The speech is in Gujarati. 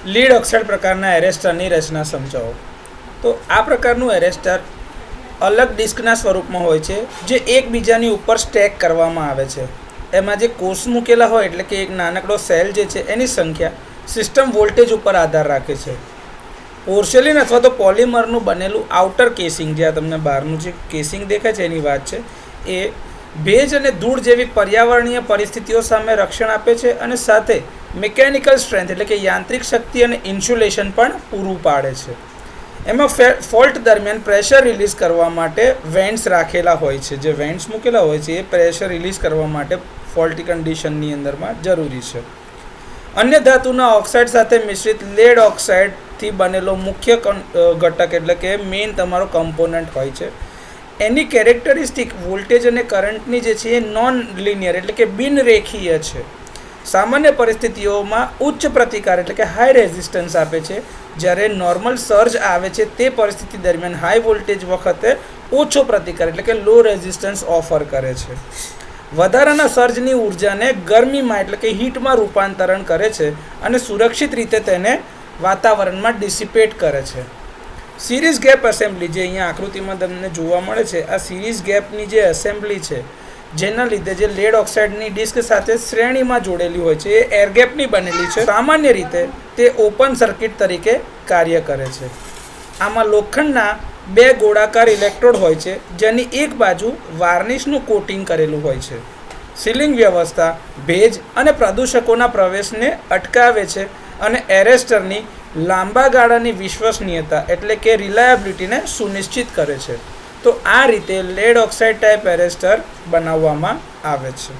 લીડ ઓક્સાઇડ પ્રકારના એરેસ્ટરની રચના સમજાવો. તો આ પ્રકારનું એરેસ્ટર અલગ ડિસ્કના સ્વરૂપમાં હોય છે જે એકબીજાની ઉપર સ્ટેક કરવામાં આવે છે. એમાં જે કોષ મૂકેલા હોય એટલે કે એક નાનકડો સેલ જે છે એની સંખ્યા સિસ્ટમ વોલ્ટેજ ઉપર આધાર રાખે છે. પોર્સેલિન અથવા તો પોલિમરનું બનેલું આઉટર કેસિંગ, જે આ તમને બહારનું જે કેસિંગ દેખાય છે એની વાત છે, એ ભેજ અને ધૂળ જેવી પર્યાવરણીય પરિસ્થિતિઓ સામે રક્ષણ આપે છે અને સાથે મિકેનિકલ સ્ટ્રેન્થ એટલે કે યાંત્રિક શક્તિ અને ઇન્સ્યુલેશન પણ પૂરું પાડે છે. એમાં ફોલ્ટ દરમિયાન પ્રેશર રિલીઝ કરવા માટે વેન્ટ્સ રાખેલા હોય છે. જે વેન્ટ્સ મૂકેલા હોય છે એ પ્રેશર રિલીઝ કરવા માટે ફોલ્ટી કન્ડિશનની અંદરમાં જરૂરી છે. અન્ય ધાતુના ઓક્સાઇડ સાથે મિશ્રિત લેડ ઓક્સાઇડથી બનેલો મુખ્ય ઘટક એટલે કે મેઇન તમારો કમ્પોનન્ટ હોય છે. એની કેરેક્ટરિસ્ટિક વોલ્ટેજ અને કરંટની જે છે એ નોન લિનિયર એટલે કે બિનરેખીય છે. સામાન્ય પરિસ્થિતિઓમાં ઉચ્ચ પ્રતિકાર એટલે કે હાઈ રેઝિસ્ટન્સ આપે છે, જ્યારે નોર્મલ સર્જ આવે છે તે પરિસ્થિતિ દરમિયાન હાઈ વોલ્ટેજ વખતે ઓછો પ્રતિકાર એટલે કે લો રેઝિસ્ટન્સ ઓફર કરે છે. વધારાના સર્જની ઉર્જાને ગરમીમાં એટલે કે હીટમાં રૂપાંતરણ કરે છે અને સુરક્ષિત રીતે તેને વાતાવરણમાં ડિસિપેટ કરે છે. સિરીઝ ગેપ એસેમ્બલી, જે અહીંયા આકૃતિમાં તમને જોવા મળે છે, આ સિરીઝ ગેપની જે એસેમ્બલી છે જેના લીધે જે લેડ ઓક્સાઇડની ડિસ્ક સાથે શ્રેણીમાં જોડેલી હોય છે એ એરગેપની બનેલી છે. સામાન્ય રીતે તે ઓપન સર્કિટ તરીકે કાર્ય કરે છે. આમાં લોખંડના બે ગોળાકાર ઇલેક્ટ્રોડ હોય છે જેની એક બાજુ વાર્નિશનું કોટિંગ કરેલું હોય છે. સીલિંગ વ્યવસ્થા ભેજ અને પ્રદૂષકોના પ્રવેશને અટકાવે છે અને એરેસ્ટરની લાંબા ગાળાની વિશ્વસનીયતા એટલે કે રિલાયબિલિટીને સુનિશ્ચિત કરે છે. તો આ રીતે લેડ ઓક્સાઇડ ટાઈપ એરેસ્ટર બનાવવામાં આવે છે.